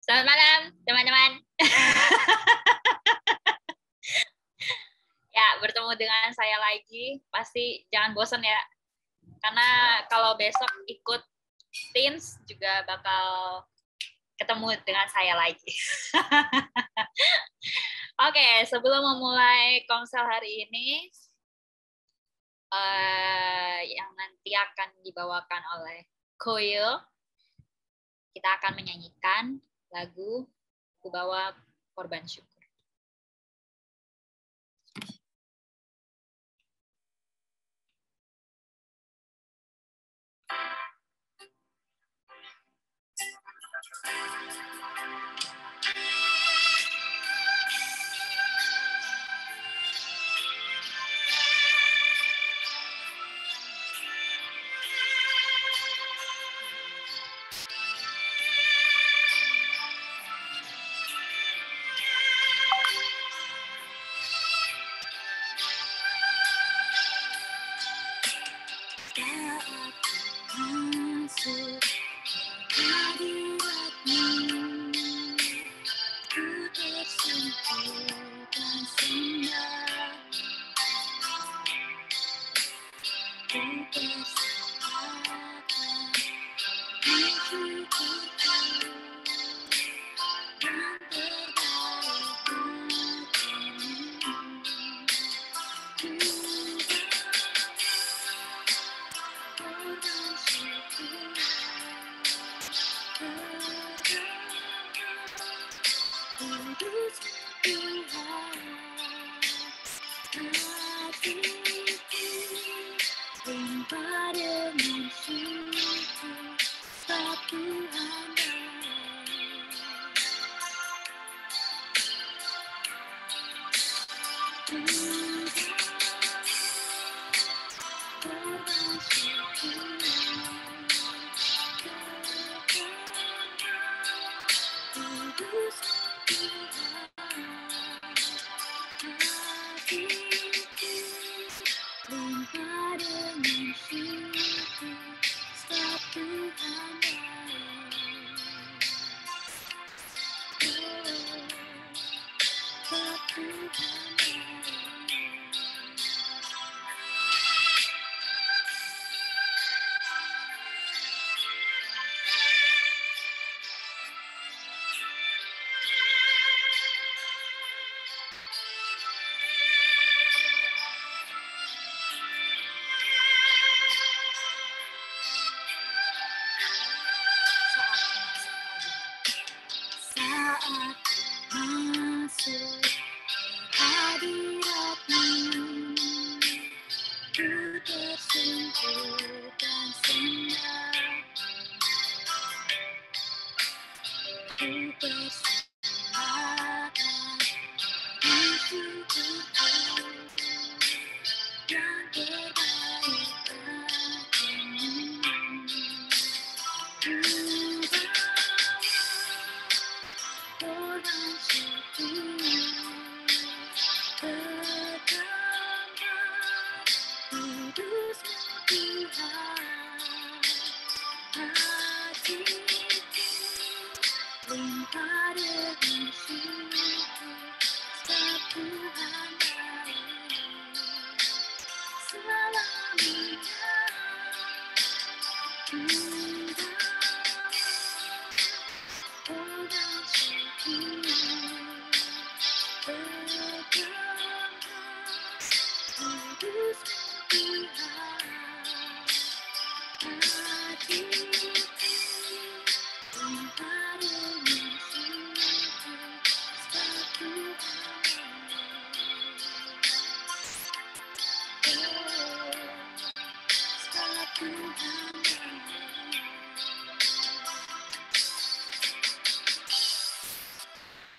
Selamat malam, teman-teman. Ya, bertemu dengan saya lagi. Pasti jangan bosan ya. Karena kalau besok ikut Teens juga bakal ketemu dengan saya lagi. Oke, sebelum memulai komsel hari ini, yang nanti akan dibawakan oleh Koyo, kita akan menyanyikan lagu Ku Bawa Korban Syukur.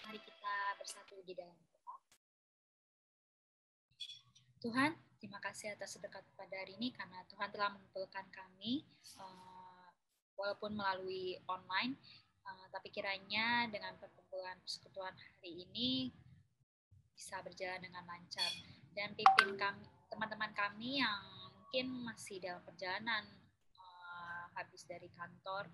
Mari kita bersatu di dalam doa. Tuhan, terima kasih atas sedekah pada hari ini karena Tuhan telah mengumpulkan kami walaupun melalui online, tapi kiranya dengan perkumpulan persekutuan hari ini bisa berjalan dengan lancar dan pimpin kami, teman-teman kami yang mungkin masih dalam perjalanan habis dari kantor.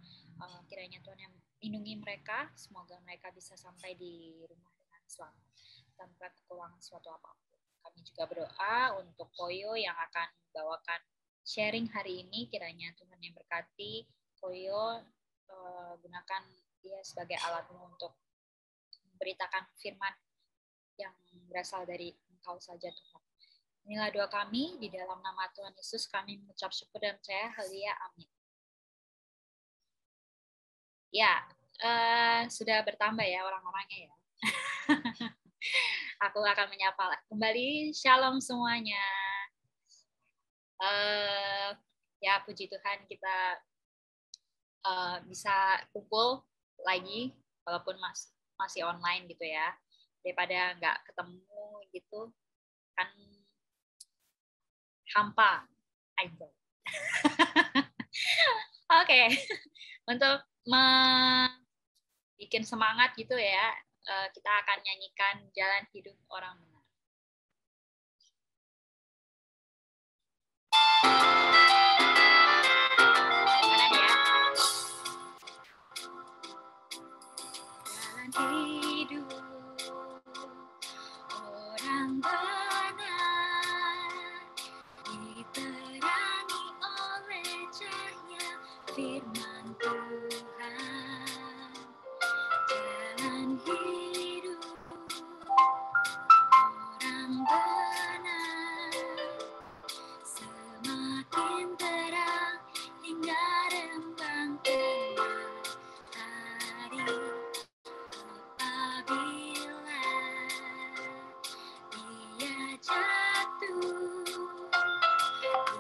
Kiranya Tuhan yang lindungi mereka, semoga mereka bisa sampai di rumah dengan selamat tanpa kekurangan suatu apapun. Kami juga berdoa untuk Koyo yang akan membawakan sharing hari ini, kiranya Tuhan yang berkati Koyo, gunakan dia sebagai alatmu untuk memberitakan firman yang berasal dari Engkau saja Tuhan. Inilah doa kami, di dalam nama Tuhan Yesus kami mengucap syukur dan percaya, haleluya, amin. Ya, sudah bertambah ya orang-orangnya ya. Aku akan menyapa kembali, shalom semuanya. Ya, puji Tuhan kita bisa kumpul lagi, walaupun masih online gitu ya, daripada nggak ketemu gitu, kan hampa aja. Oke. Untuk bikin semangat gitu ya, kita akan nyanyikan Jalan Hidup Orang Benar. Jalan hidup orang benar diterangi oleh cahaya firman Tuhan. Jalan hidup orang benar semakin terang hingga rembang tengah hari. Apabila dia jatuh,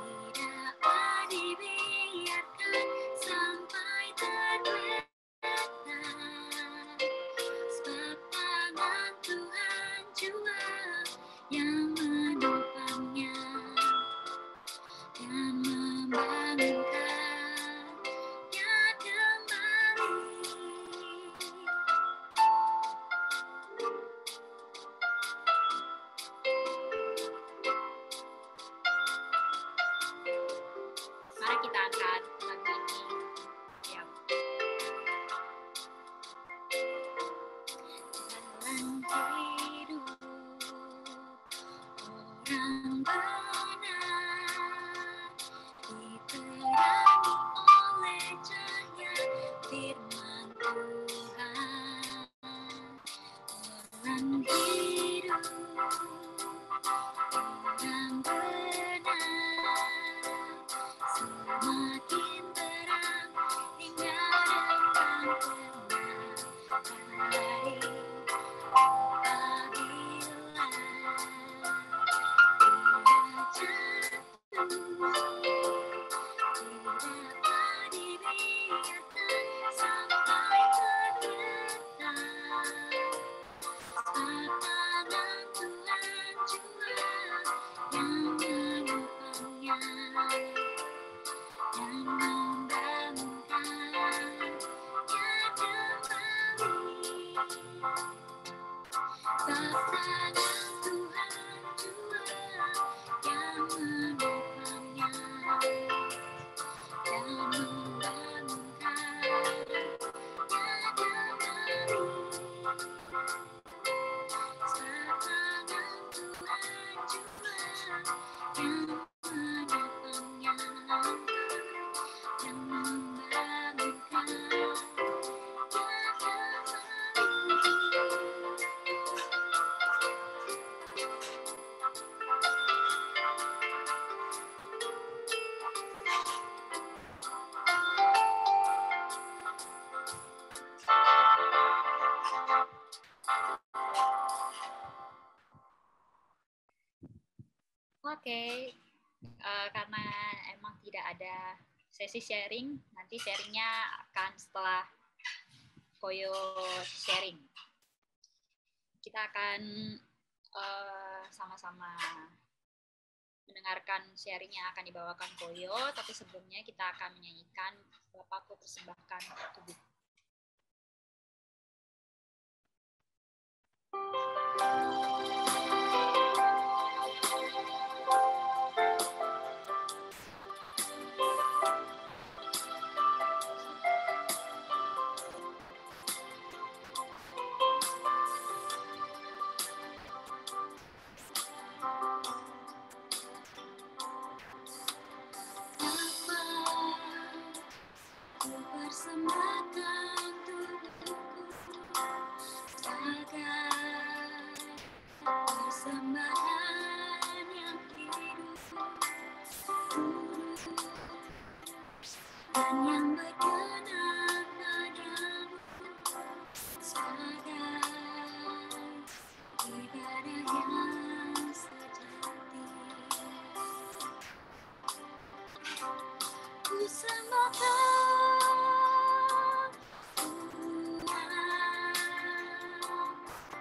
tidaklah dibiarkan sampai tergeletak, sebab tangan Tuhan jua yang menopangnya dan membangunkannya kembali. Mari kita angkat lagu ini. Ya. Jalan hidup orang benar diterangi oleh cahaya firman Tuhan. Jalan hidup orang benar semakin terang hingga rembang tengah hari. Apabila dia jatuh, tidaklah dibiarkan sampai tergeletak, sebab tangan Tuhan jua yang menopangnya dan membangunkannya kembali. Sebab tangan Tuhan jua yang menopangnya dan membangunkannya kembali. Sebab tangan Tuhan jua yang menopangnya dan membangunkannya Oke, karena emang tidak ada sesi sharing, nanti sharingnya akan setelah Koyo sharing. Kita akan sama-sama mendengarkan sharing yang akan dibawakan Koyo, tapi sebelumnya kita akan menyanyikan Bapakku persembahkan tubuh. yang berkenan padamu, sadar ibadah yang sejati. Ku sembahkan Tuhan,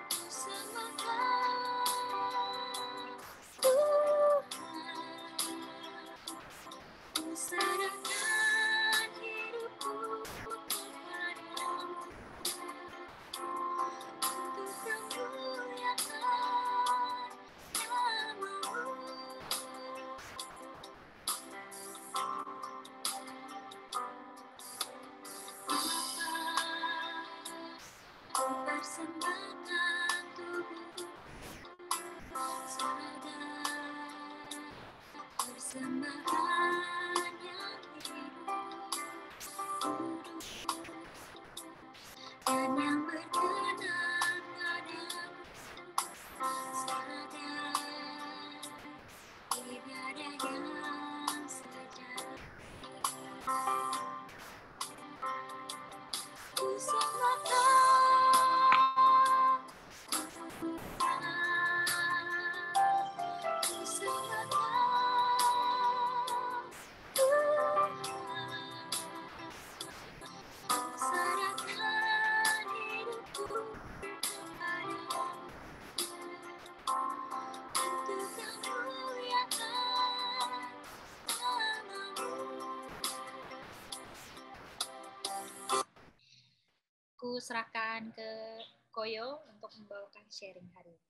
ku sembahkan Tuhan, ku serahkan hidupku kepadamu untuk kemuliaan namamu. Ku persembahkan tubuhku, sadar persembahan yang hidup, kudus, dan yang berkenan padamu, sadar ibadah yang sejati. Ku sembahkan Tuhan, ku sembahkan Tuhan, ku serahkan hidupku kepadamu untuk kemuliaan namamu. Ku serahkan ke Koyo untuk membawakan sharing hari ini.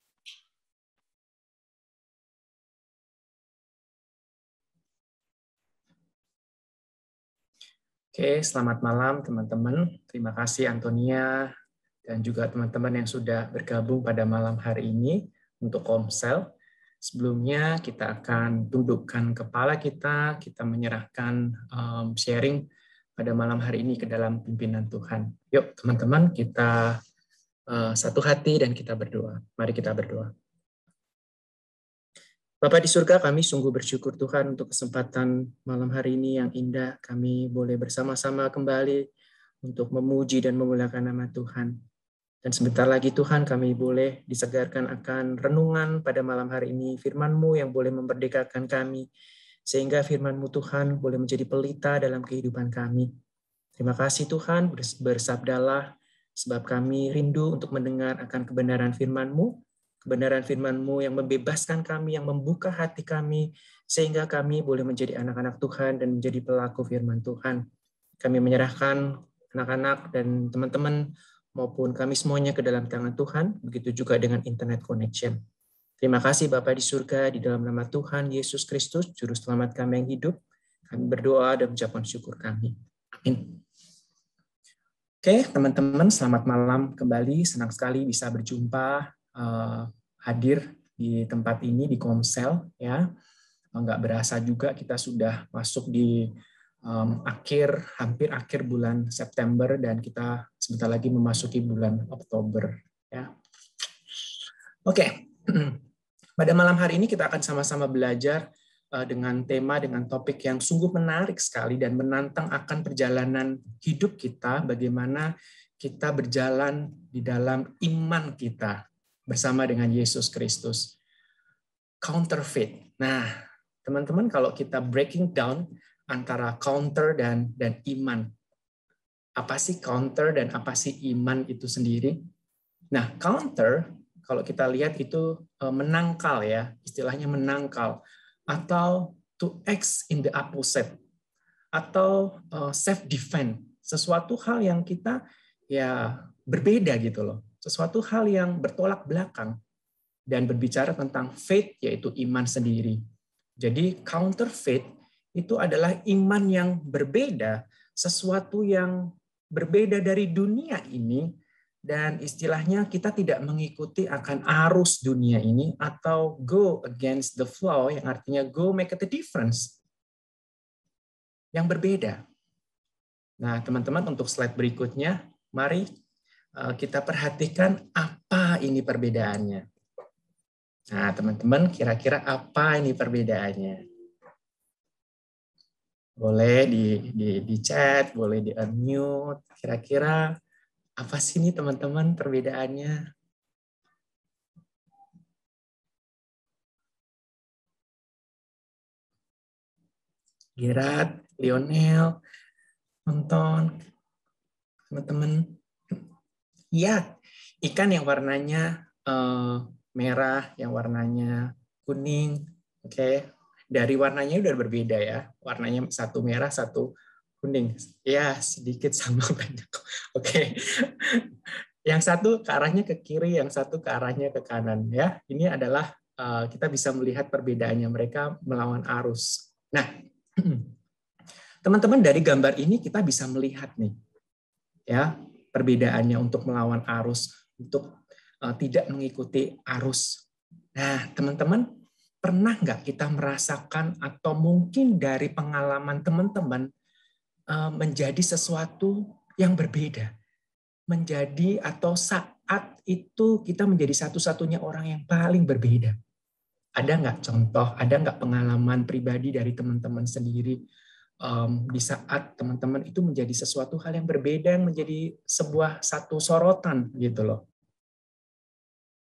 Oke, selamat malam teman-teman. Terima kasih Antonia dan juga teman-teman yang sudah bergabung pada malam hari ini untuk Komsel. Sebelumnya kita akan tundukkan kepala kita menyerahkan sharing pada malam hari ini ke dalam pimpinan Tuhan. Yuk teman-teman, kita satu hati dan kita berdoa. Mari kita berdoa. Bapa di surga, kami sungguh bersyukur Tuhan untuk kesempatan malam hari ini yang indah. Kami boleh bersama-sama kembali untuk memuji dan memuliakan nama Tuhan. Dan sebentar lagi Tuhan kami boleh disegarkan akan renungan pada malam hari ini. Firman-Mu yang boleh memerdekakan kami. Sehingga firman-Mu Tuhan boleh menjadi pelita dalam kehidupan kami. Terima kasih Tuhan, bersabdalah sebab kami rindu untuk mendengar akan kebenaran firman-Mu. Kebenaran firman-Mu yang membebaskan kami, yang membuka hati kami, sehingga kami boleh menjadi anak-anak Tuhan dan menjadi pelaku firman Tuhan. Kami menyerahkan anak-anak dan teman-teman maupun kami semuanya ke dalam tangan Tuhan, begitu juga dengan internet connection. Terima kasih Bapa di surga, di dalam nama Tuhan Yesus Kristus, Juru Selamat kami yang hidup, kami berdoa dan mengucapkan syukur kami. Amin. Oke, teman-teman, selamat malam kembali. Senang sekali bisa berjumpa, hadir di tempat ini di Komsel, ya. Nggak berasa juga kita sudah masuk di hampir akhir bulan September dan kita sebentar lagi memasuki bulan Oktober, ya. Oke. Pada malam hari ini kita akan sama-sama belajar dengan topik yang sungguh menarik sekali dan menantang akan perjalanan hidup kita, bagaimana kita berjalan di dalam iman kita bersama dengan Yesus Kristus. Counterfeit. Nah, teman-teman, kalau kita breaking down antara counter dan iman, apa sih counter dan apa sih iman itu sendiri? Nah, counter, kalau kita lihat itu menangkal, ya, istilahnya menangkal, atau to act in the opposite, atau self defense, sesuatu hal yang kita ya berbeda gitu loh, sesuatu hal yang bertolak belakang dan berbicara tentang faith, yaitu iman sendiri. Jadi counterfeit itu adalah iman yang berbeda, sesuatu yang berbeda dari dunia ini. Dan istilahnya kita tidak mengikuti akan arus dunia ini atau go against the flow, yang artinya go make a difference. Yang berbeda. Nah, teman-teman, untuk slide berikutnya, mari kita perhatikan apa ini perbedaannya. Nah, teman-teman, kira-kira apa ini perbedaannya? Boleh di chat, boleh di unmute. Kira-kira apa sih nih teman-teman perbedaannya? Gerard, Lionel, nonton, teman-teman. Iya, ikan yang warnanya merah, yang warnanya kuning. Oke, dari warnanya udah berbeda ya. Warnanya satu merah, satu kuning. Ya, sedikit sama banyak. Oke. Yang satu ke arahnya ke kiri, yang satu ke arahnya ke kanan ya. Ini adalah kita bisa melihat perbedaannya mereka melawan arus. Nah, teman-teman dari gambar ini kita bisa melihat nih ya perbedaannya untuk melawan arus, untuk tidak mengikuti arus. Nah, teman-teman pernah nggak kita merasakan atau mungkin dari pengalaman teman-teman menjadi sesuatu yang berbeda? Menjadi atau saat itu kita menjadi satu-satunya orang yang paling berbeda. Ada nggak contoh, ada nggak pengalaman pribadi dari teman-teman sendiri di saat teman-teman itu menjadi sesuatu hal yang berbeda, yang menjadi sebuah satu sorotan gitu loh.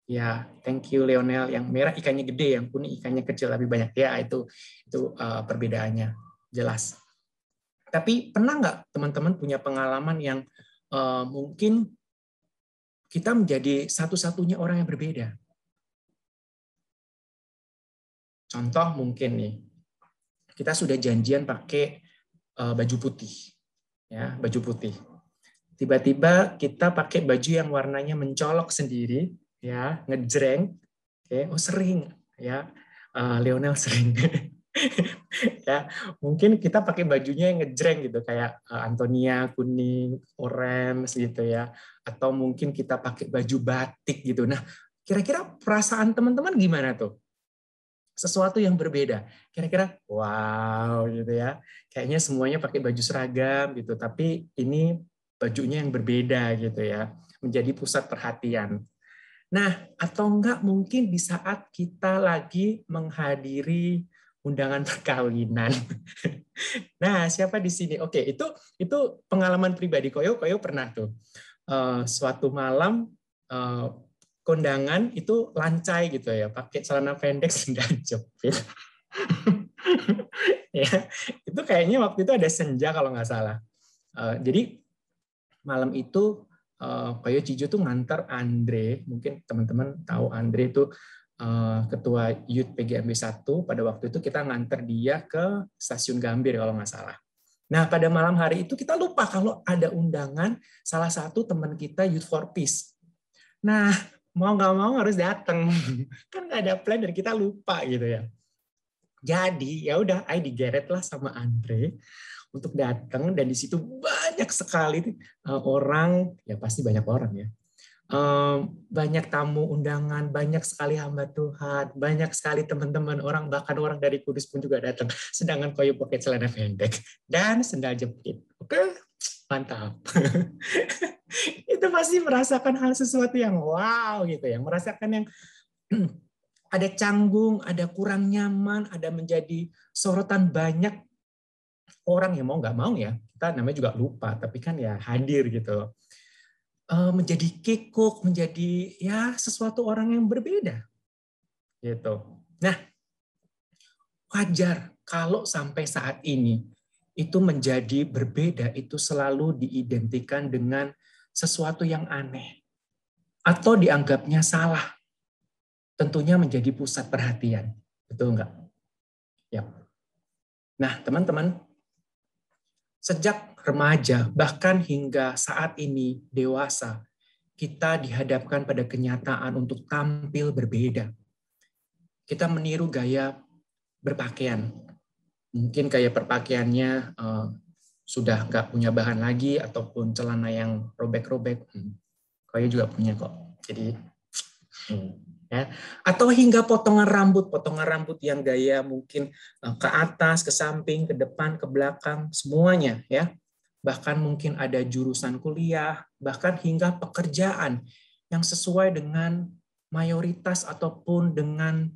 Ya, thank you Lionel. Yang merah ikannya gede, yang kuning ikannya kecil lebih banyak. Ya, itu perbedaannya jelas. Tapi pernah nggak teman-teman punya pengalaman yang mungkin kita menjadi satu-satunya orang yang berbeda? Contoh mungkin nih, kita sudah janjian pakai baju putih, ya baju putih. Tiba-tiba kita pakai baju yang warnanya mencolok sendiri, ya ngejreng. Oke, oh sering, ya Lionel sering. Ya, mungkin kita pakai bajunya yang ngejreng gitu, kayak Antonia kuning, orange gitu ya, atau mungkin kita pakai baju batik gitu. Nah, kira-kira perasaan teman-teman gimana tuh? Sesuatu yang berbeda. Kira-kira wow gitu ya. Kayaknya semuanya pakai baju seragam gitu, tapi ini bajunya yang berbeda gitu ya. Menjadi pusat perhatian. Nah, atau enggak mungkin di saat kita lagi menghadiri undangan perkawinan. Nah, siapa di sini? Oke, itu pengalaman pribadi Koyo. Koyo pernah tuh suatu malam kondangan itu lancai gitu ya, pakai celana pendek sendal jepit. Ya, itu kayaknya waktu itu ada senja kalau nggak salah. Jadi malam itu Koyo Cijo tuh ngantar Andre, mungkin teman-teman tahu Andre itu ketua Youth PGMB 1. Pada waktu itu kita ngantar dia ke stasiun Gambir kalau nggak salah. Nah, pada malam hari itu kita lupa kalau ada undangan salah satu teman kita Youth for Peace. Nah, mau nggak mau harus datang. Kan nggak ada plan dan kita lupa gitu ya. Jadi ya udah, I digeret lah sama Andre untuk datang, dan di situ banyak sekali orang, ya pasti banyak orang ya. Banyak tamu undangan, banyak sekali hamba Tuhan, banyak sekali teman-teman orang, bahkan orang dari Kudus pun juga datang. Sedangkan Koyo pakai celana pendek dan sendal jepit. Oke, mantap. Itu pasti merasakan hal sesuatu yang wow gitu ya, merasakan yang ada canggung, ada kurang nyaman, ada menjadi sorotan banyak orang yang mau nggak mau ya, kita namanya juga lupa, tapi kan ya hadir gitu. Menjadi kikuk, menjadi ya sesuatu orang yang berbeda gitu. Nah, wajar kalau sampai saat ini itu menjadi berbeda, itu selalu diidentikan dengan sesuatu yang aneh atau dianggapnya salah. Tentunya menjadi pusat perhatian. Betul nggak? Ya. Nah, teman-teman, sejak remaja, bahkan hingga saat ini dewasa, kita dihadapkan pada kenyataan untuk tampil berbeda. Kita meniru gaya berpakaian. Mungkin gaya berpakaiannya sudah nggak punya bahan lagi, ataupun celana yang robek-robek. Kayaknya juga punya kok. Jadi, ya. Atau hingga potongan rambut yang gaya mungkin ke atas, ke samping, ke depan, ke belakang, semuanya ya. Bahkan mungkin ada jurusan kuliah, bahkan hingga pekerjaan yang sesuai dengan mayoritas ataupun dengan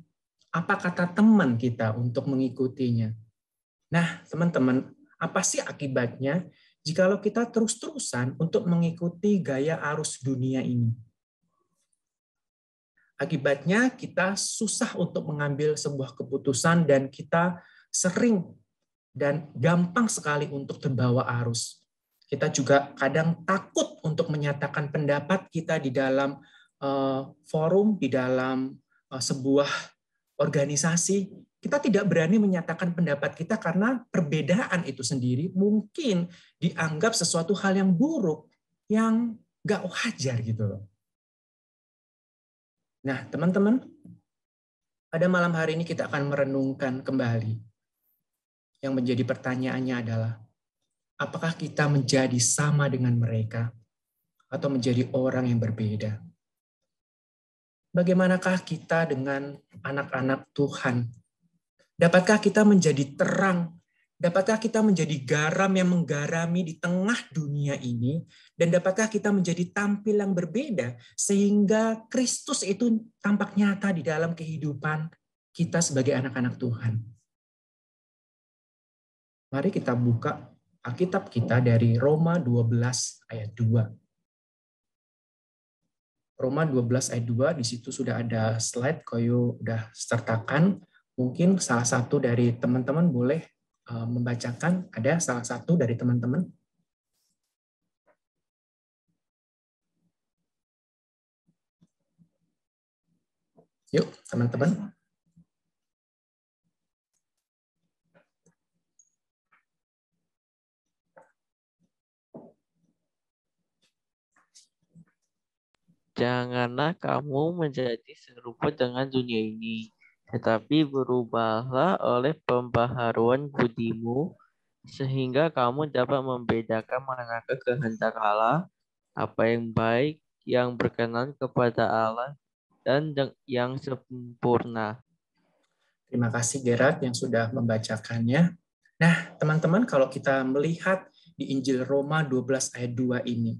apa kata teman kita untuk mengikutinya. Nah, teman-teman, Apa sih akibatnya jikalau kita terus-terusan untuk mengikuti gaya arus dunia ini? Akibatnya kita susah untuk mengambil sebuah keputusan dan kita sering dan gampang sekali untuk terbawa arus. Kita juga kadang takut untuk menyatakan pendapat kita di dalam forum, di dalam sebuah organisasi. Kita tidak berani menyatakan pendapat kita karena perbedaan itu sendiri mungkin dianggap sesuatu hal yang buruk, yang nggak wajar gitu loh. Nah, teman-teman, pada malam hari ini kita akan merenungkan kembali. Yang menjadi pertanyaannya adalah, apakah kita menjadi sama dengan mereka atau menjadi orang yang berbeda? Bagaimanakah kita dengan anak-anak Tuhan? Dapatkah kita menjadi terang? Dapatkah kita menjadi garam yang menggarami di tengah dunia ini? Dan dapatkah kita menjadi tampil yang berbeda sehingga Kristus itu tampak nyata di dalam kehidupan kita sebagai anak-anak Tuhan? Mari kita buka Alkitab kita dari Roma 12 ayat 2. Roma 12 ayat 2, di situ sudah ada slide, Koyo udah sertakan. Mungkin salah satu dari teman-teman boleh membacakan, ada salah satu dari teman-teman. Yuk, teman-teman. Janganlah kamu menjadi serupa dengan dunia ini, tetapi berubahlah oleh pembaharuan budimu, sehingga kamu dapat membedakan manakah kehendak Allah, apa yang baik, yang berkenan kepada Allah, dan yang sempurna. Terima kasih Gerard yang sudah membacakannya. Nah, teman-teman, kalau kita melihat di Injil Roma 12 ayat 2 ini,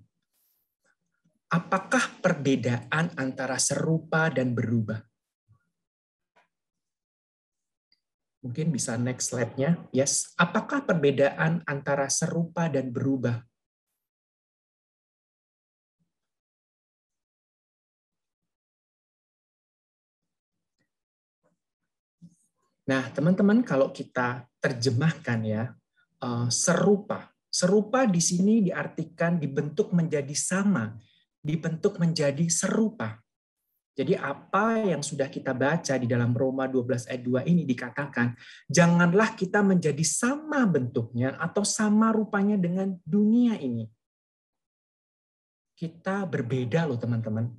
apakah perbedaan antara serupa dan berubah? Mungkin bisa next slide-nya. Yes. Apakah perbedaan antara serupa dan berubah? Nah, teman-teman, kalau kita terjemahkan ya, serupa. Serupa di sini diartikan dibentuk menjadi sama, dibentuk menjadi serupa. Jadi apa yang sudah kita baca di dalam Roma 12 ayat 2 ini dikatakan, janganlah kita menjadi sama bentuknya atau sama rupanya dengan dunia ini. Kita berbeda loh teman-teman.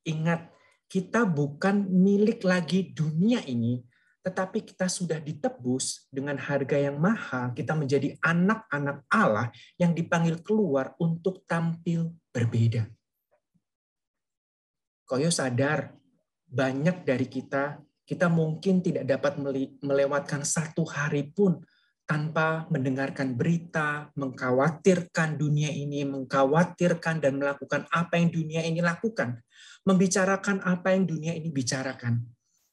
Ingat, kita bukan milik lagi dunia ini, tetapi kita sudah ditebus dengan harga yang mahal. Kita menjadi anak-anak Allah yang dipanggil keluar untuk tampil berbeda. Koyo sadar, banyak dari kita mungkin tidak dapat melewatkan satu hari pun tanpa mendengarkan berita, mengkhawatirkan dunia ini, mengkhawatirkan dan melakukan apa yang dunia ini lakukan, membicarakan apa yang dunia ini bicarakan.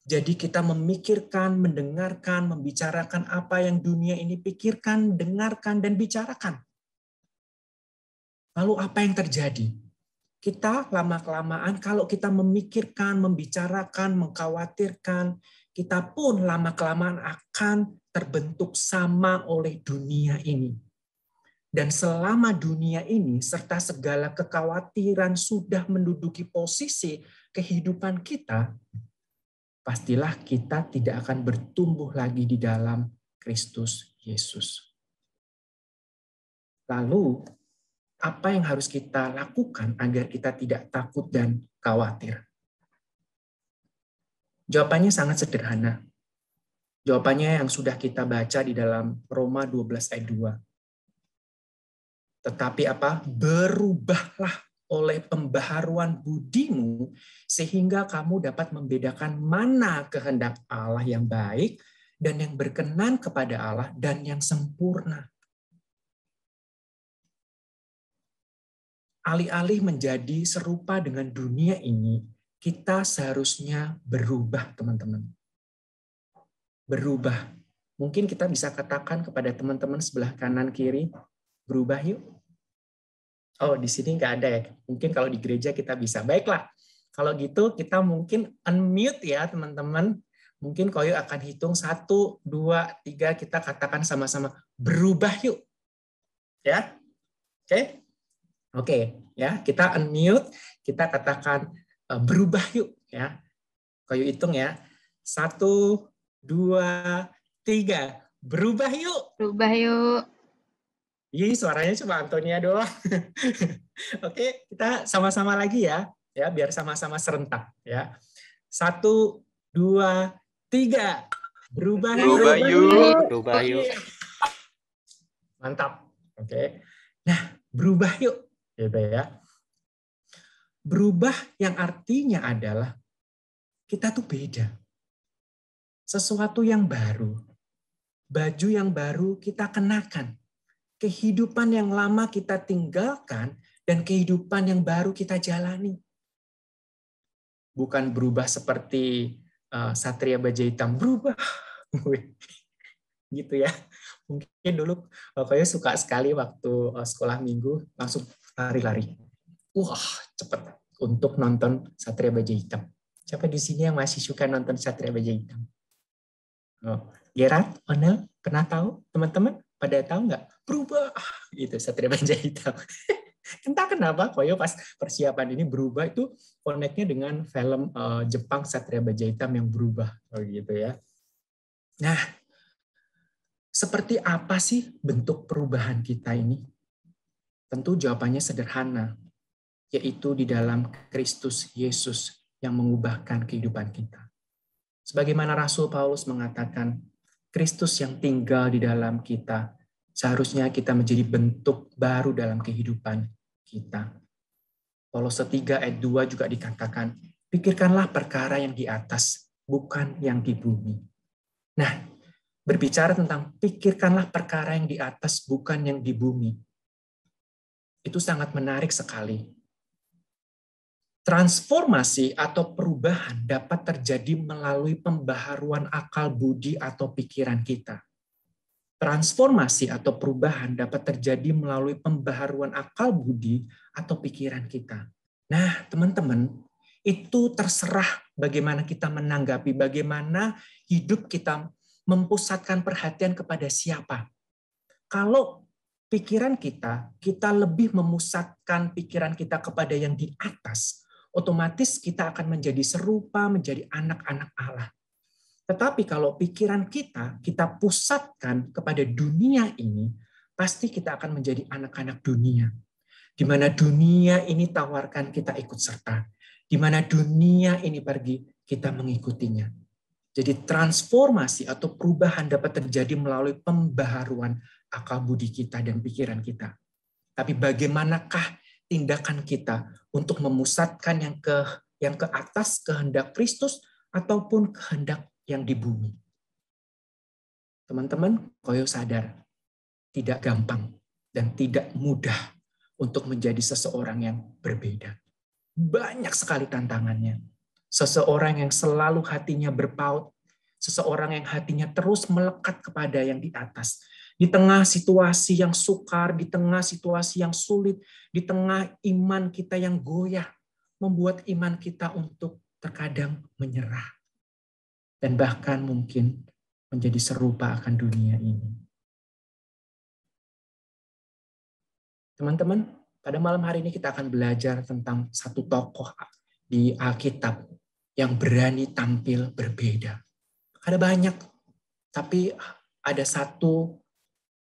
Jadi kita memikirkan, mendengarkan, membicarakan apa yang dunia ini pikirkan, dengarkan, dan bicarakan. Lalu apa yang terjadi? Kita lama-kelamaan kalau kita memikirkan, membicarakan, mengkhawatirkan, kita pun lama-kelamaan akan terbentuk sama oleh dunia ini. Dan selama dunia ini serta segala kekhawatiran sudah menduduki posisi kehidupan kita, pastilah kita tidak akan bertumbuh lagi di dalam Kristus Yesus. Lalu, apa yang harus kita lakukan agar kita tidak takut dan khawatir? Jawabannya sangat sederhana. Jawabannya yang sudah kita baca di dalam Roma 12 ayat 2. Tetapi apa? Berubahlah oleh pembaharuan budimu sehingga kamu dapat membedakan mana kehendak Allah yang baik dan yang berkenan kepada Allah dan yang sempurna. Alih-alih menjadi serupa dengan dunia ini, kita seharusnya berubah, teman-teman. Berubah Mungkin kita bisa katakan kepada teman-teman sebelah kanan kiri, berubah yuk. Oh, di sini nggak ada ya. Mungkin kalau di gereja kita bisa. Baiklah, kalau gitu kita mungkin unmute ya teman-teman. Mungkin Koyo akan hitung 1, 2, 3, kita katakan sama-sama, berubah yuk. Ya, oke? Oke, ya, kita unmute, kita katakan berubah yuk. Ya, Koyo hitung ya. 1, 2, 3, berubah yuk. Berubah yuk. Ih, suaranya cuma Antonia doang. Oke, kita sama-sama lagi ya. Ya, biar sama-sama serentak ya. 1, 2, 3. Berubah yuk. Berubah yuk. Mantap. Oke. Nah, berubah yuk. Gitu ya. Berubah yang artinya adalah kita tuh beda. Sesuatu yang baru. Baju yang baru kita kenakan. Kehidupan yang lama kita tinggalkan dan kehidupan yang baru kita jalani. Bukan berubah seperti Satria Baja Hitam, berubah. Gitu ya. Mungkin dulu kayak suka sekali waktu sekolah minggu langsung lari-lari. Wah, cepet untuk nonton Satria Baja Hitam. Siapa di sini yang masih suka nonton Satria Baja Hitam? Oh, Gerard, Onel, pernah tahu teman-teman? Pada tahu nggak? Berubah, gitu Satria Baja Hitam. Entah kenapa, Koyo pas persiapan ini berubah itu connect-nya dengan film Jepang Satria Baja Hitam yang berubah, gitu ya. Nah, seperti apa sih bentuk perubahan kita ini? Tentu jawabannya sederhana, yaitu di dalam Kristus Yesus yang mengubahkan kehidupan kita. Sebagaimana Rasul Paulus mengatakan, Kristus yang tinggal di dalam kita, seharusnya kita menjadi bentuk baru dalam kehidupan kita. Kolose 3 ayat 2 juga dikatakan, pikirkanlah perkara yang di atas, bukan yang di bumi. Nah, berbicara tentang pikirkanlah perkara yang di atas, bukan yang di bumi. Itu sangat menarik sekali. Transformasi atau perubahan dapat terjadi melalui pembaharuan akal budi atau pikiran kita. Transformasi atau perubahan dapat terjadi melalui pembaharuan akal budi atau pikiran kita. Nah, teman-teman, itu terserah bagaimana kita menanggapi, bagaimana hidup kita mempusatkan perhatian kepada siapa. Kalau pikiran kita lebih memusatkan pikiran kita kepada yang di atas, otomatis kita akan menjadi serupa, menjadi anak-anak Allah. Tetapi kalau pikiran kita pusatkan kepada dunia ini, pasti kita akan menjadi anak-anak dunia. Di mana dunia ini tawarkan, kita ikut serta. Di mana dunia ini pergi, kita mengikutinya. Jadi transformasi atau perubahan dapat terjadi melalui pembaharuan akal budi kita dan pikiran kita. Tapi bagaimanakah tindakan kita untuk memusatkan yang ke atas kehendak Kristus ataupun kehendak yang di bumi? Teman-teman, Koyo sadar tidak gampang dan tidak mudah untuk menjadi seseorang yang berbeda. Banyak sekali tantangannya. Seseorang yang selalu hatinya berpaut, seseorang yang hatinya terus melekat kepada yang di atas. Di tengah situasi yang sukar, di tengah situasi yang sulit, di tengah iman kita yang goyah, membuat iman kita untuk terkadang menyerah. Dan bahkan mungkin menjadi serupa akan dunia ini. Teman-teman, pada malam hari ini kita akan belajar tentang satu tokoh di Alkitab yang berani tampil berbeda. Ada banyak, tapi ada satu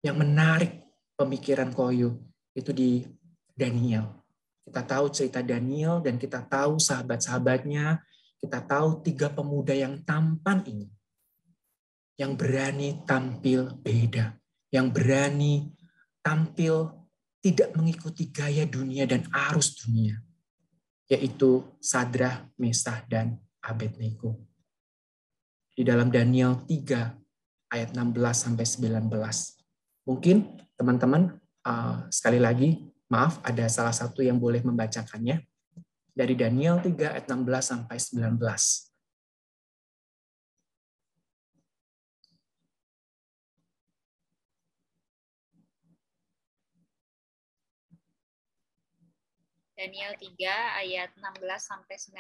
yang menarik pemikiran Koyo, itu di Daniel. Kita tahu cerita Daniel dan kita tahu sahabat-sahabatnya, kita tahu 3 pemuda yang tampan ini, yang berani tampil beda, yang berani tampil tidak mengikuti gaya dunia dan arus dunia, yaitu Sadrah, Mesah, dan Abednego. Di dalam Daniel 3 ayat 16-19. Mungkin teman-teman sekali lagi, maaf, ada salah satu yang boleh membacakannya. Dari Daniel 3 ayat 16-19. Daniel 3 ayat 16-19.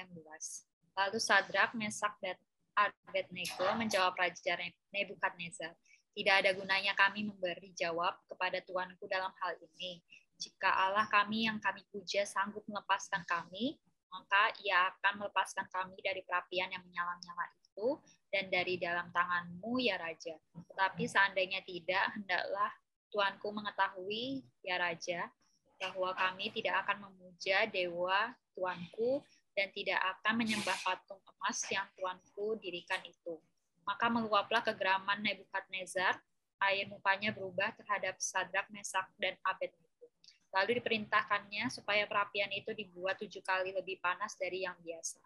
Lalu Sadrak, Mesak, dan Abednego menjawab Raja Nebukadnezar, tidak ada gunanya kami memberi jawab kepada Tuanku dalam hal ini. Jika Allah kami yang kami puja sanggup melepaskan kami, maka Ia akan melepaskan kami dari perapian yang menyala-nyala itu dan dari dalam tanganmu, ya Raja. Tetapi seandainya tidak, hendaklah Tuanku mengetahui, ya Raja, bahwa kami tidak akan memuja dewa Tuanku dan tidak akan menyembah patung emas yang Tuanku dirikan itu. Maka meluaplah kegeraman Nebukadnezar, air mukanya berubah terhadap Sadrak, Mesak, dan Abednego. Lalu diperintahkannya supaya perapian itu dibuat 7 kali lebih panas dari yang biasa.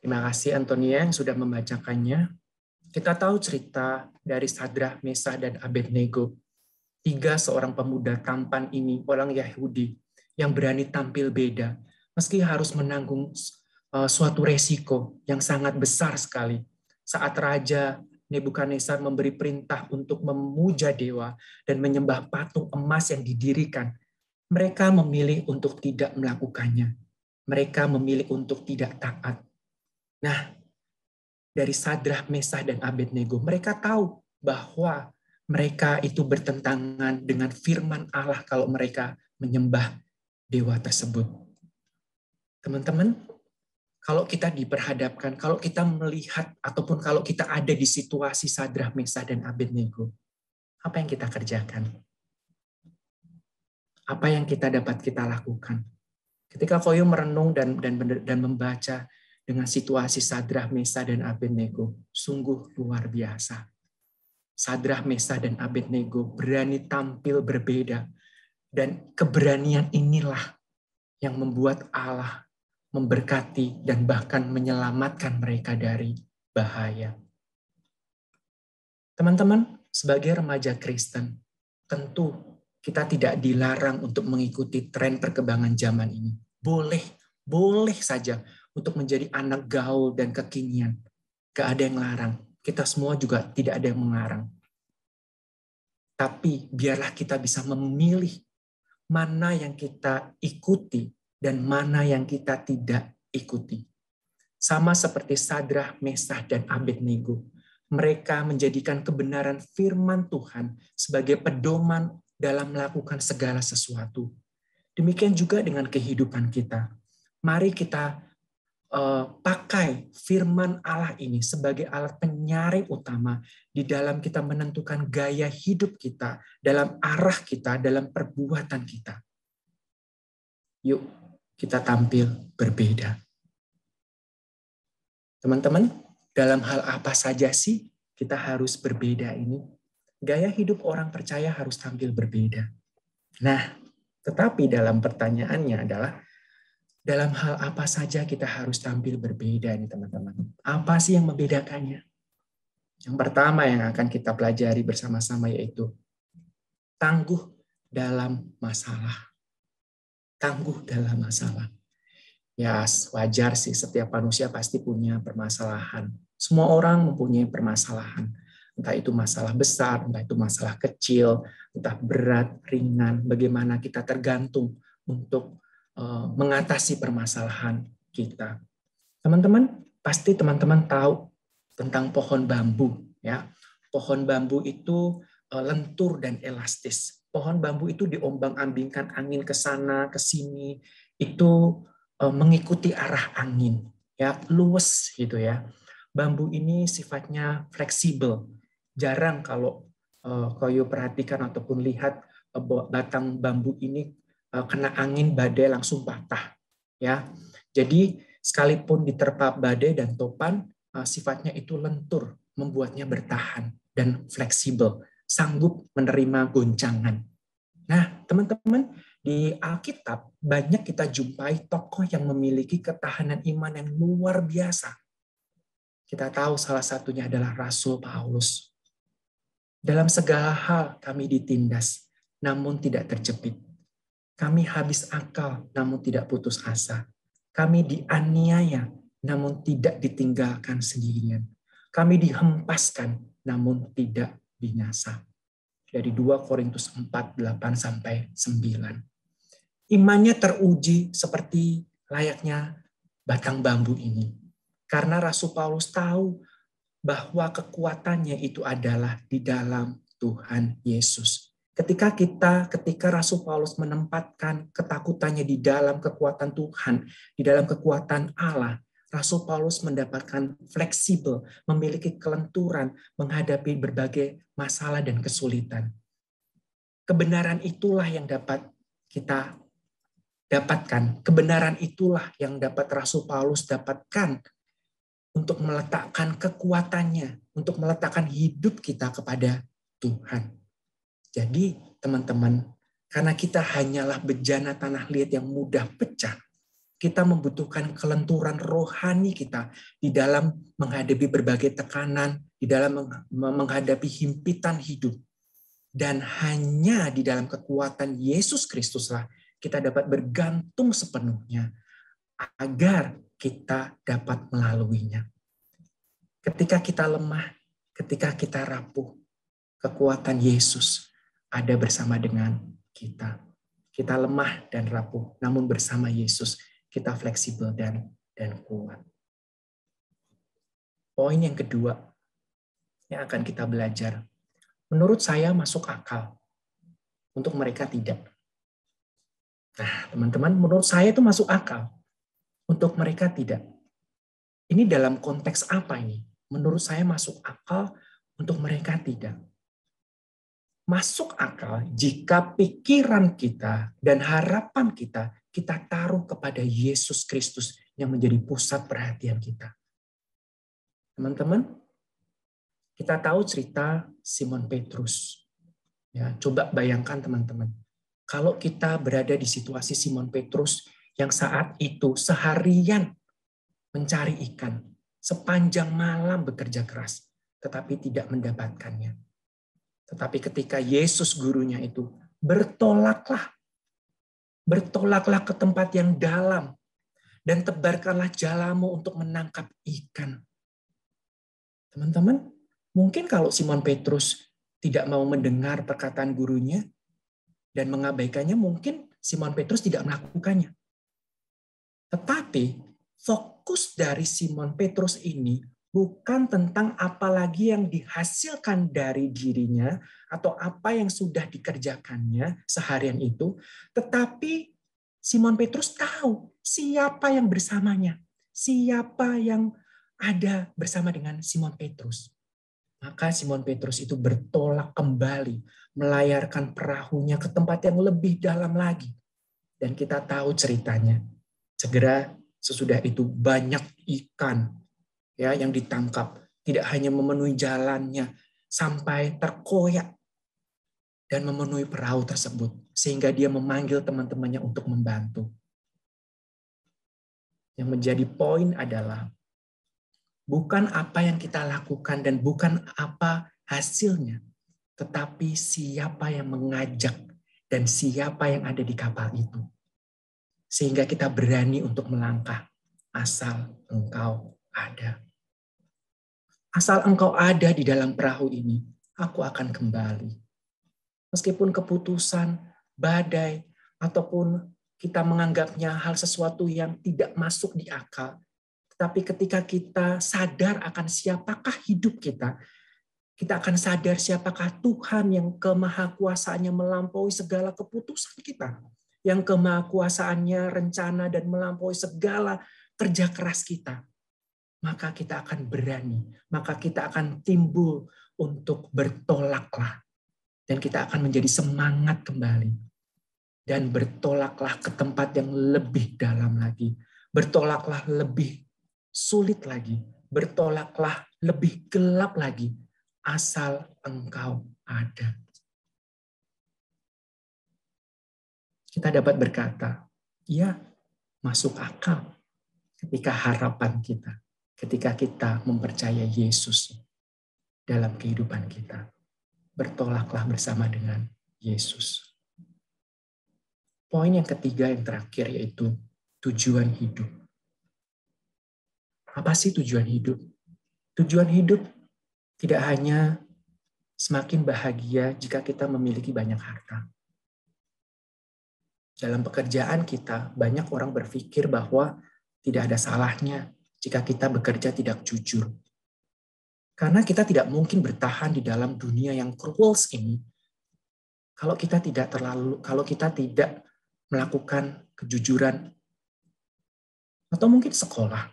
Terima kasih Antonia yang sudah membacakannya. Kita tahu cerita dari Sadrak, Mesak, dan Abednego. 3 seorang pemuda tampan ini, orang Yahudi, yang berani tampil beda, meski harus menanggung suatu resiko yang sangat besar sekali. Saat Raja Nebukadnezar memberi perintah untuk memuja dewa dan menyembah patung emas yang didirikan, mereka memilih untuk tidak melakukannya. Mereka memilih untuk tidak taat. Nah, dari Sadrak, Mesak, dan Abednego, mereka tahu bahwa mereka itu bertentangan dengan firman Allah kalau mereka menyembah dewa tersebut. Teman-teman, kalau kita diperhadapkan, kalau kita melihat, ataupun kalau kita ada di situasi Sadrak, Mesak, dan Abednego, apa yang kita kerjakan? Apa yang kita dapat kita lakukan? Ketika Koyo merenung dan membaca dengan situasi Sadrak, Mesak, dan Abednego, sungguh luar biasa. Sadrak, Mesak, dan Abednego berani tampil berbeda. Dan keberanian inilah yang membuat Allah memberkati dan bahkan menyelamatkan mereka dari bahaya. Teman-teman, sebagai remaja Kristen, tentu kita tidak dilarang untuk mengikuti tren perkembangan zaman ini. Boleh saja untuk menjadi anak gaul dan kekinian. Gak ada yang larang. Kita semua juga tidak ada yang mengarang. Tapi biarlah kita bisa memilih mana yang kita ikuti dan mana yang kita tidak ikuti. Sama seperti Sadrak, Mesak, dan Abednego. Mereka menjadikan kebenaran firman Tuhan sebagai pedoman dalam melakukan segala sesuatu. Demikian juga dengan kehidupan kita. Mari kita pakai firman Allah ini sebagai alat penyaring utama di dalam kita menentukan gaya hidup kita, dalam arah kita, dalam perbuatan kita. Yuk, kita tampil berbeda. Teman-teman, dalam hal apa saja sih kita harus berbeda ini? Gaya hidup orang percaya harus tampil berbeda. Nah, tetapi dalam pertanyaannya adalah, dalam hal apa saja kita harus tampil berbeda nih teman-teman? Apa sih yang membedakannya? Yang pertama yang akan kita pelajari bersama-sama yaitu tangguh dalam masalah. Tangguh dalam masalah. Ya, wajar sih, setiap manusia pasti punya permasalahan. Semua orang mempunyai permasalahan. Entah itu masalah besar, entah itu masalah kecil, entah berat, ringan. Bagaimana kita tergantung untuk mengatasi permasalahan kita. Teman-teman, pasti teman-teman tahu tentang pohon bambu. Ya, pohon bambu itu lentur dan elastis. Pohon bambu itu diombang-ambingkan angin ke sana, ke sini. Itu mengikuti arah angin, ya, luwes gitu ya. Bambu ini sifatnya fleksibel. Jarang kalau Koyo perhatikan ataupun lihat batang bambu ini kena angin badai langsung patah, ya. Jadi sekalipun diterpa badai dan topan, sifatnya itu lentur, membuatnya bertahan dan fleksibel, sanggup menerima goncangan. Nah, teman-teman, di Alkitab banyak kita jumpai tokoh yang memiliki ketahanan iman yang luar biasa. Kita tahu salah satunya adalah Rasul Paulus. Dalam segala hal kami ditindas, namun tidak terjepit. Kami habis akal, namun tidak putus asa. Kami dianiaya, namun tidak ditinggalkan sendirian. Kami dihempaskan, namun tidak binasa. Dari 2 Korintus 4, 8-9. Imannya teruji seperti layaknya batang bambu ini. Karena Rasul Paulus tahu bahwa kekuatannya itu adalah di dalam Tuhan Yesus. Ketika Rasul Paulus menempatkan ketakutannya di dalam kekuatan Tuhan, di dalam kekuatan Allah, Rasul Paulus mendapatkan fleksibel, memiliki kelenturan menghadapi berbagai masalah dan kesulitan. Kebenaran itulah yang dapat kita dapatkan. Kebenaran itulah yang dapat Rasul Paulus dapatkan untuk meletakkan kekuatannya, untuk meletakkan hidup kita kepada Tuhan. Jadi teman-teman, karena kita hanyalah bejana tanah liat yang mudah pecah, kita membutuhkan kelenturan rohani kita di dalam menghadapi berbagai tekanan, di dalam menghadapi himpitan hidup. Dan hanya di dalam kekuatan Yesus Kristuslah kita dapat bergantung sepenuhnya agar kita dapat melaluinya. Ketika kita lemah, ketika kita rapuh, kekuatan Yesus ada bersama dengan kita. Kita lemah dan rapuh, namun bersama Yesus kita fleksibel dan kuat. Poin yang kedua yang akan kita belajar, menurut saya masuk akal, untuk mereka tidak. Nah, teman-teman, menurut saya itu masuk akal, untuk mereka tidak. Ini dalam konteks apa ini? Menurut saya masuk akal, untuk mereka tidak. Masuk akal jika pikiran kita dan harapan kita taruh kepada Yesus Kristus yang menjadi pusat perhatian kita. Teman-teman, kita tahu cerita Simon Petrus. Ya, coba bayangkan teman-teman, kalau kita berada di situasi Simon Petrus yang saat itu seharian mencari ikan, sepanjang malam bekerja keras, tetapi tidak mendapatkannya. Tetapi ketika Yesus gurunya itu bertolaklah ke tempat yang dalam dan tebarkanlah jalamu untuk menangkap ikan. Teman-teman, mungkin kalau Simon Petrus tidak mau mendengar perkataan gurunya dan mengabaikannya, mungkin Simon Petrus tidak melakukannya. Tetapi fokus dari Simon Petrus ini bukan tentang apa lagi yang dihasilkan dari dirinya atau apa yang sudah dikerjakannya seharian itu, tetapi Simon Petrus tahu siapa yang bersamanya, siapa yang ada bersama dengan Simon Petrus. Maka Simon Petrus itu bertolak kembali, melayarkan perahunya ke tempat yang lebih dalam lagi. Dan kita tahu ceritanya. Segera sesudah itu banyak ikan ya yang ditangkap, tidak hanya memenuhi jalannya sampai terkoyak dan memenuhi perahu tersebut, sehingga dia memanggil teman-temannya untuk membantu. Yang menjadi poin adalah bukan apa yang kita lakukan dan bukan apa hasilnya, tetapi siapa yang mengajak dan siapa yang ada di kapal itu. Sehingga kita berani untuk melangkah, asal engkau ada. Asal engkau ada di dalam perahu ini, aku akan kembali. Meskipun keputusan, badai, ataupun kita menganggapnya hal sesuatu yang tidak masuk di akal, tetapi ketika kita sadar akan siapakah hidup kita akan sadar siapakah Tuhan yang kemahakuasaannya melampaui segala keputusan kita, yang kemahakuasaannya rencana dan melampaui segala kerja keras kita. Maka kita akan berani, maka kita akan timbul untuk bertolaklah. Dan kita akan menjadi semangat kembali. Dan bertolaklah ke tempat yang lebih dalam lagi. Bertolaklah lebih sulit lagi. Bertolaklah lebih gelap lagi. Asal engkau ada. Kita dapat berkata, ya masuk akal ketika harapan kita. Ketika kita mempercayai Yesus dalam kehidupan kita. Bertolaklah bersama dengan Yesus. Poin yang ketiga yang terakhir yaitu tujuan hidup. Apa sih tujuan hidup? Tujuan hidup tidak hanya semakin bahagia jika kita memiliki banyak harta. Dalam pekerjaan kita, banyak orang berpikir bahwa tidak ada salahnya jika kita bekerja tidak jujur. Karena kita tidak mungkin bertahan di dalam dunia yang cruel ini kalau kita tidak melakukan kejujuran. Atau mungkin sekolah.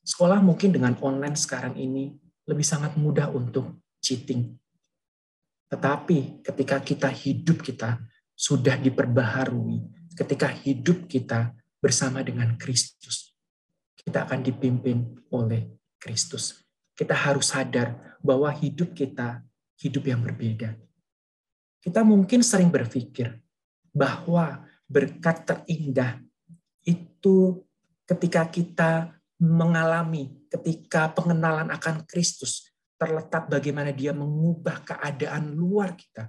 Sekolah mungkin dengan online sekarang ini lebih sangat mudah untuk cheating. Tetapi ketika hidup kita sudah diperbaharui, ketika hidup kita bersama dengan Kristus, kita akan dipimpin oleh Kristus. Kita harus sadar bahwa hidup kita hidup yang berbeda. Kita mungkin sering berpikir bahwa berkat terindah itu ketika kita ketika pengenalan akan Kristus terletak bagaimana dia mengubah keadaan luar kita.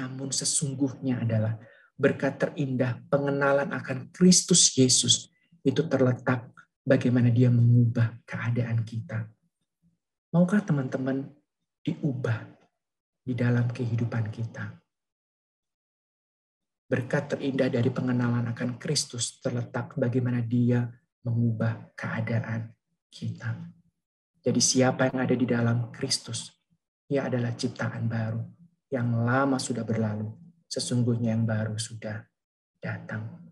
Namun sesungguhnya adalah berkat terindah pengenalan akan Kristus Yesus itu terletak bagaimana dia mengubah keadaan kita. Maukah teman-teman diubah di dalam kehidupan kita? Berkat terindah dari pengenalan akan Kristus terletak bagaimana dia mengubah keadaan kita. Jadi siapa yang ada di dalam Kristus, ia adalah ciptaan baru. Yang lama sudah berlalu, sesungguhnya yang baru sudah datang.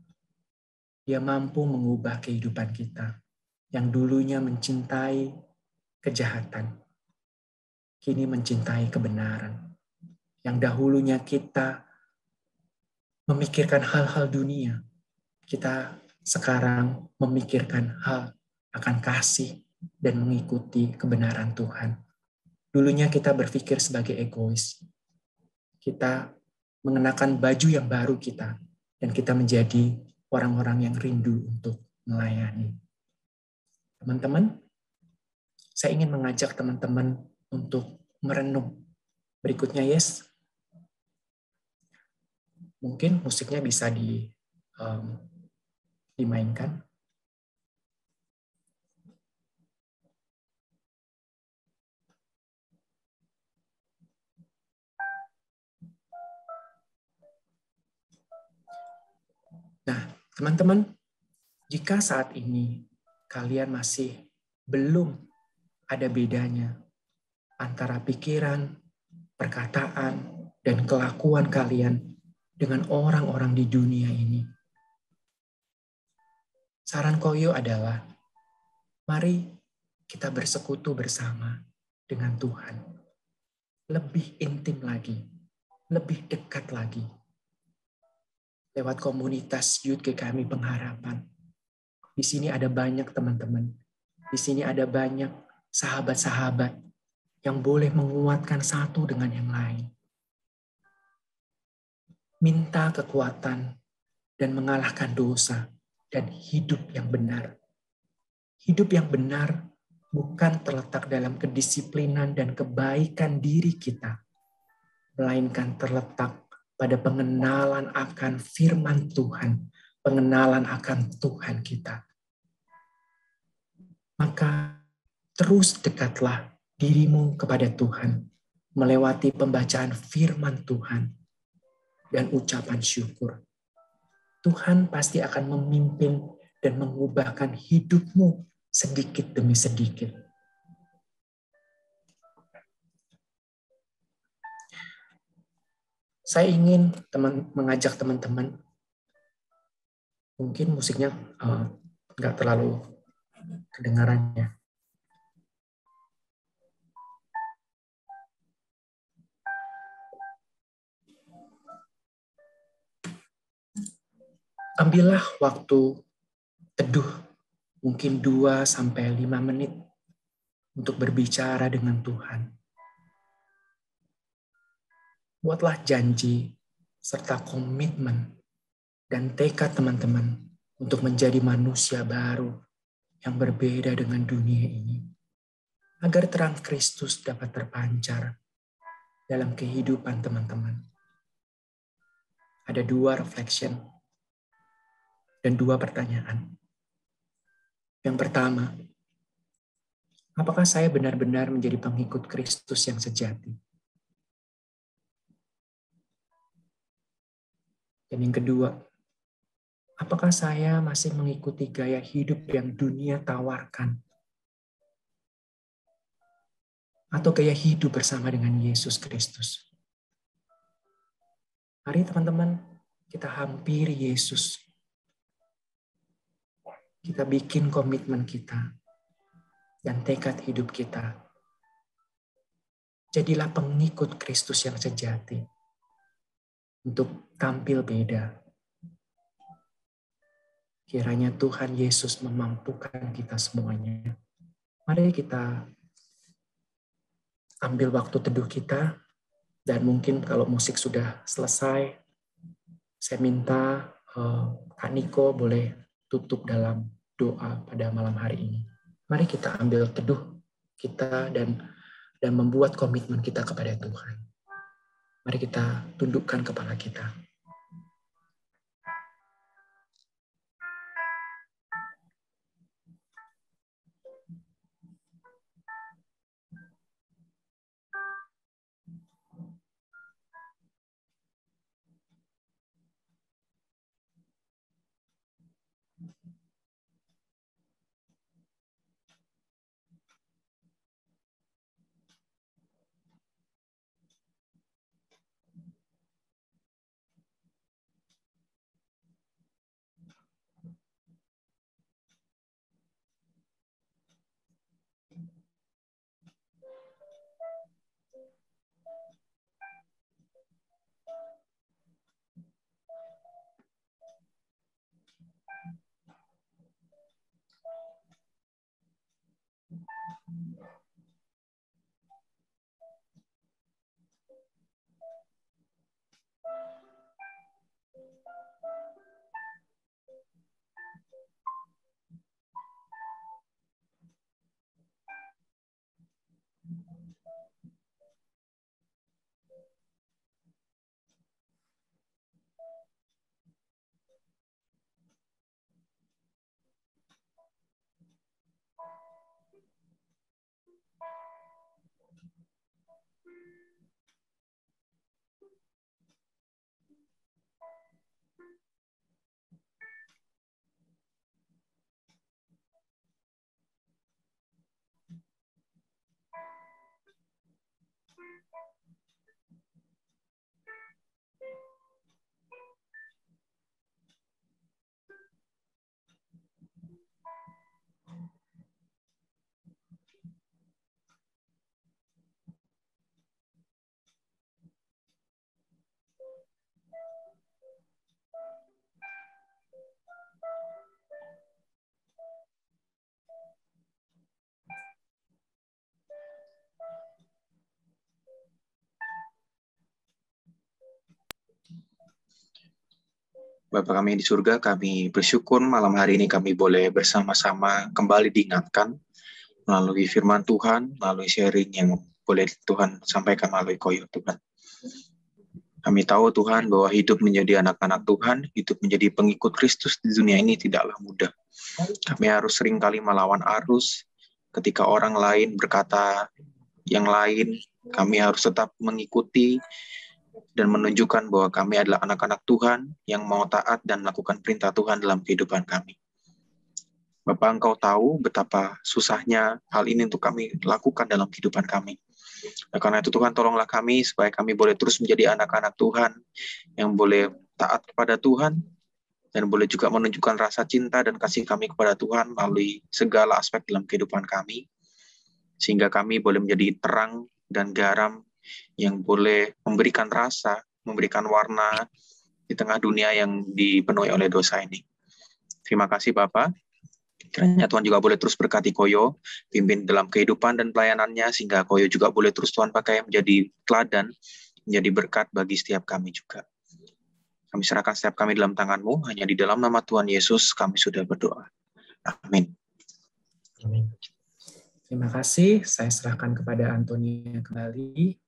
Dia mampu mengubah kehidupan kita, yang dulunya mencintai kejahatan, kini mencintai kebenaran. Yang dahulunya kita memikirkan hal-hal dunia, kita sekarang memikirkan hal akan kasih dan mengikuti kebenaran Tuhan. Dulunya kita berpikir sebagai egois. Kita mengenakan baju yang baru kita, dan kita menjadi orang-orang yang rindu untuk melayani. Teman-teman, saya ingin mengajak teman-teman untuk merenung. Berikutnya, yes. Mungkin musiknya bisa dimainkan. Nah, teman-teman, jika saat ini kalian masih belum ada bedanya antara pikiran, perkataan, dan kelakuan kalian dengan orang-orang di dunia ini, saran Koyo adalah, mari kita bersekutu bersama dengan Tuhan. Lebih intim lagi, lebih dekat lagi. Lewat komunitas Youth GKMI Pengharapan. Di sini ada banyak teman-teman. Di sini ada banyak sahabat-sahabat yang boleh menguatkan satu dengan yang lain. Minta kekuatan dan mengalahkan dosa dan hidup yang benar. Hidup yang benar bukan terletak dalam kedisiplinan dan kebaikan diri kita, melainkan terletak pada pengenalan akan firman Tuhan, pengenalan akan Tuhan kita. Maka terus dekatlah dirimu kepada Tuhan, melewati pembacaan firman Tuhan dan ucapan syukur. Tuhan pasti akan memimpin dan mengubahkan hidupmu sedikit demi sedikit. Saya ingin mengajak teman-teman, mungkin musiknya nggak terlalu kedengarannya. Ambillah waktu teduh, mungkin 2-5 menit untuk berbicara dengan Tuhan. Buatlah janji serta komitmen dan tekad teman-teman untuk menjadi manusia baru yang berbeda dengan dunia ini, agar terang Kristus dapat terpancar dalam kehidupan teman-teman. Ada 2 reflection dan 2 pertanyaan. Yang pertama, apakah saya benar-benar menjadi pengikut Kristus yang sejati? Dan yang kedua, Apakah saya masih mengikuti gaya hidup yang dunia tawarkan? Atau gaya hidup bersama dengan Yesus Kristus? Mari teman-teman, kita hampiri Yesus. Kita bikin komitmen kita dan tekad hidup kita. Jadilah pengikut Kristus yang sejati untuk tampil beda. Kiranya Tuhan Yesus memampukan kita semuanya. Mari kita ambil waktu teduh kita, dan mungkin kalau musik sudah selesai, saya minta Kak Niko boleh tutup dalam doa pada malam hari ini. Mari kita ambil teduh kita dan membuat komitmen kita kepada Tuhan. Mari kita tundukkan kepala kita. Bapa kami di surga, kami bersyukur malam hari ini kami boleh bersama-sama kembali diingatkan melalui firman Tuhan, melalui sharing yang boleh Tuhan sampaikan melalui Koyo Tuhan. Kami tahu Tuhan bahwa hidup menjadi anak-anak Tuhan, hidup menjadi pengikut Kristus di dunia ini tidaklah mudah. Kami harus seringkali melawan arus, ketika orang lain berkata yang lain, kami harus tetap mengikuti dan menunjukkan bahwa kami adalah anak-anak Tuhan yang mau taat dan melakukan perintah Tuhan dalam kehidupan kami. Bapak, Engkau tahu betapa susahnya hal ini untuk kami lakukan dalam kehidupan kami. Karena itu Tuhan, tolonglah kami supaya kami boleh terus menjadi anak-anak Tuhan yang boleh taat kepada Tuhan dan boleh juga menunjukkan rasa cinta dan kasih kami kepada Tuhan melalui segala aspek dalam kehidupan kami, sehingga kami boleh menjadi terang dan garam yang boleh memberikan rasa, memberikan warna di tengah dunia yang dipenuhi oleh dosa ini. Terima kasih Bapak. Kiranya Tuhan juga boleh terus berkati Koyo, pimpin dalam kehidupan dan pelayanannya, sehingga Koyo juga boleh terus Tuhan pakai menjadi teladan, menjadi berkat bagi setiap kami juga. Kami serahkan setiap kami dalam tangan-Mu, hanya di dalam nama Tuhan Yesus kami sudah berdoa. Amin. Amin. Terima kasih, saya serahkan kepada Antonia kembali.